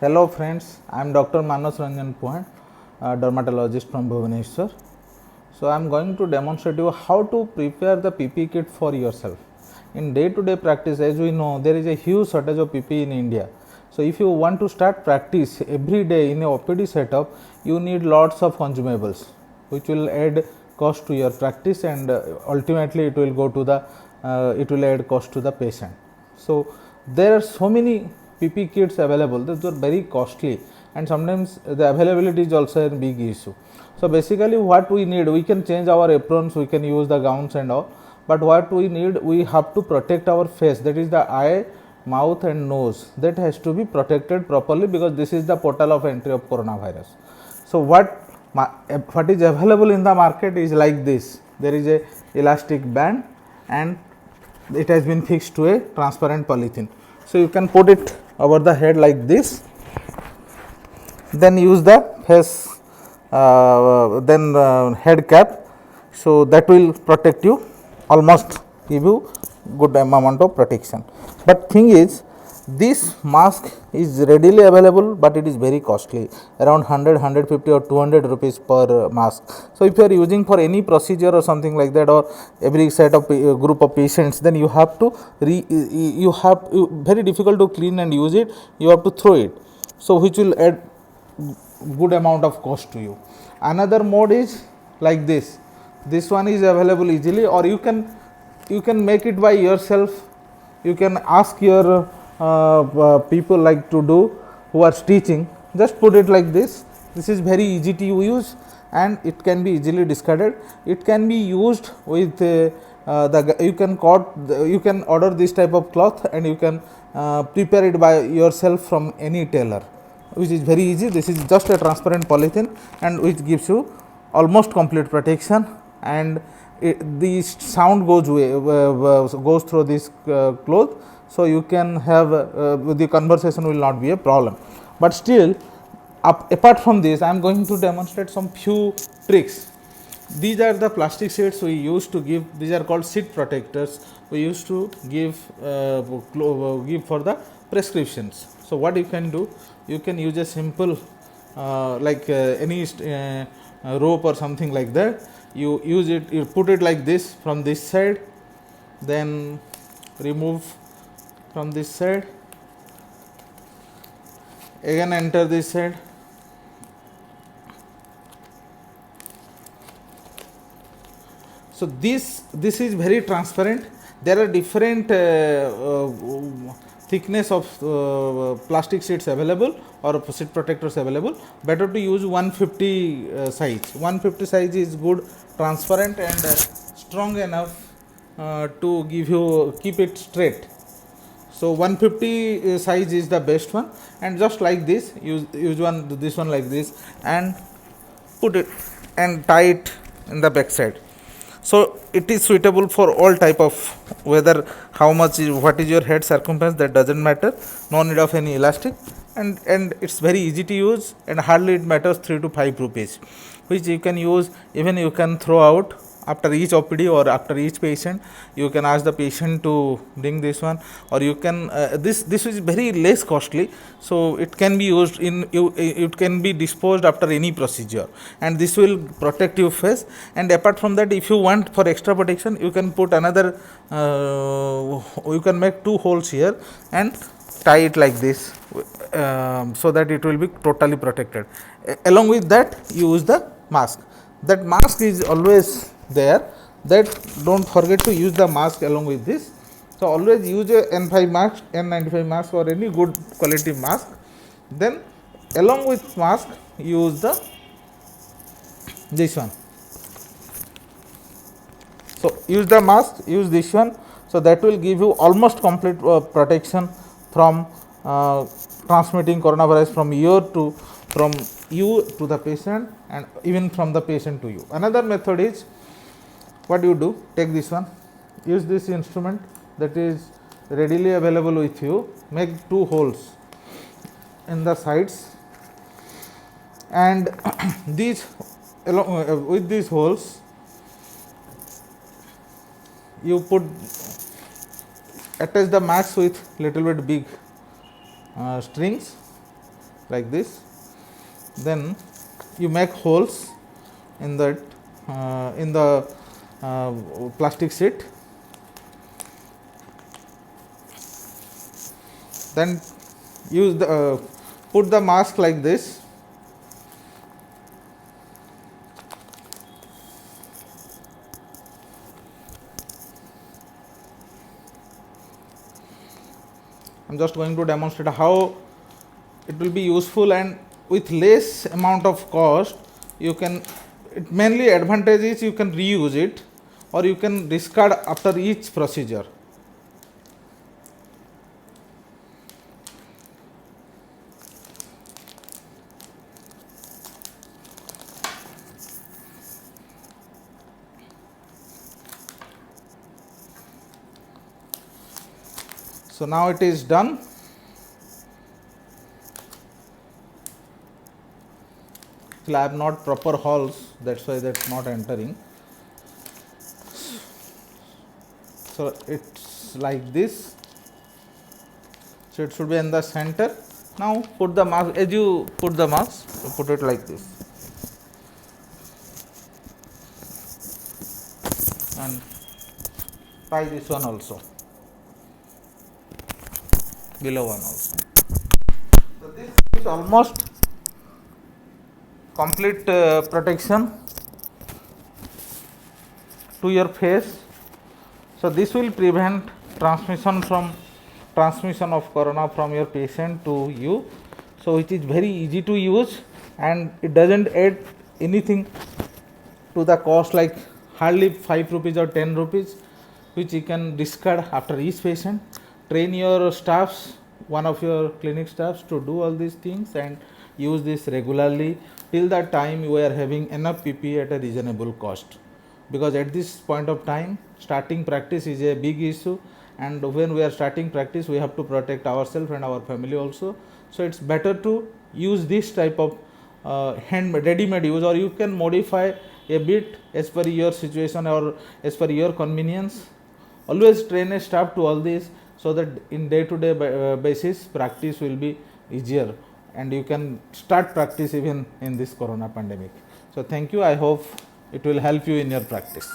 Hello friends, I am Dr. Manas Ranjan Puhan, dermatologist from Bhubaneswar. So I am going to demonstrate you how to prepare the PPE kit for yourself. In day-to-day practice, as we know, there is a huge shortage of PPE in India. So if you want to start practice every day in a OPD setup, you need lots of consumables, which will add cost to your practice, and ultimately it will go to the it will add cost to the patient. So there are so many PP kits available that are very costly, and sometimes the availability is also a big issue. So basically what we need, we can change our aprons, we can use the gowns and all, but what we need, we have to protect our face, that is the eye, mouth and nose, that has to be protected properly, because this is the portal of entry of coronavirus. So what is available in the market is like this. There is a elastic band and it has been fixed to a transparent polythene. So you can put it over the head like this, then use the face head cap, so that will protect you, almost give you good amount of protection. But thing is, this mask is readily available, but it is very costly, around 100, 150 or 200 rupees per mask. So if you are using for any procedure or something like that, or every set of group of patients, then you have to very difficult to clean and use it, you have to throw it, so which will add good amount of cost to you. Another mode is like this. This one is available easily, or you can make it by yourself. You can ask your people like to do, who are stitching, just put it like this. This is very easy to use and it can be easily discarded. It can be used with you can order this type of cloth, and you can prepare it by yourself from any tailor, which is very easy. This is just a transparent polythene, and which gives you almost complete protection, and the sound goes through this cloth, so you can have the conversation will not be a problem. But still, apart from this, I am going to demonstrate some few tricks. These are the plastic sheets we used to give. These are called sheet protectors. We used to give for the prescriptions. So what you can do, you can use a simple any rope or something like that. You use it, you put it like this from this side, then remove from this side, again enter this side, so this is very transparent. There are different thickness of plastic sheets available, or sheet protectors available. Better to use 150 size. 150 size is good, transparent and strong enough to keep it straight. So 150 size is the best one, and just like this, use this one like this, and put it and tie it in the back side. So it is suitable for all type of, whether what is your head circumference, that doesn't matter. No need of any elastic, and it's very easy to use, and hardly it matters 3 to 5 rupees, which you can use. Even you can throw out after each OPD or after each patient. You can ask the patient to bring this one, or you can this is very less costly, so it can be used it can be disposed after any procedure, and this will protect your face. And apart from that, if you want for extra protection, you can put another you can make 2 holes here and tie it like this, so that it will be totally protected. Along with that, use the mask. That mask is always there, that don't forget to use the mask along with this. So always use a N5 mask, N95 mask, or any good quality mask. Then along with mask, use this one. So use the mask, use this one, so that will give you almost complete protection from transmitting coronavirus from you to the patient, and even from the patient to you. Another method is, what you do, take this one, use this instrument that is readily available with you, make 2 holes in the sides, and these with these holes you attach the mask with little bit big strings, like this. Then you make holes in that in the plastic sheet. Then use the put the mask like this. I am just going to demonstrate how it will be useful, and with less amount of cost you can, it mainly advantage is you can reuse it or you can discard after each procedure. So now it is done. I have not proper holes, that's why that's not entering. So it's like this. So it should be in the center. Now put the mask. As you put the mask, you put it like this, and try this one also, below one also. So this is almost complete protection to your face. So this will prevent transmission of corona from your patient to you. So it is very easy to use, and it doesn't add anything to the cost, like hardly 5 rupees or 10 rupees, which you can discard after each patient. Train your staffs, one of your clinic staffs, to do all these things and use this regularly till the time you are having enough PPE at a reasonable cost, because at this point of time starting practice is a big issue, and when we are starting practice we have to protect ourselves and our family also. So it's better to use this type of ready-made use, or you can modify a bit as per your situation or as per your convenience. Always train a staff to all this, so that in day-to-day basis practice will be easier, and you can start practice even in this corona pandemic. So thank you. I hope it will help you in your practice.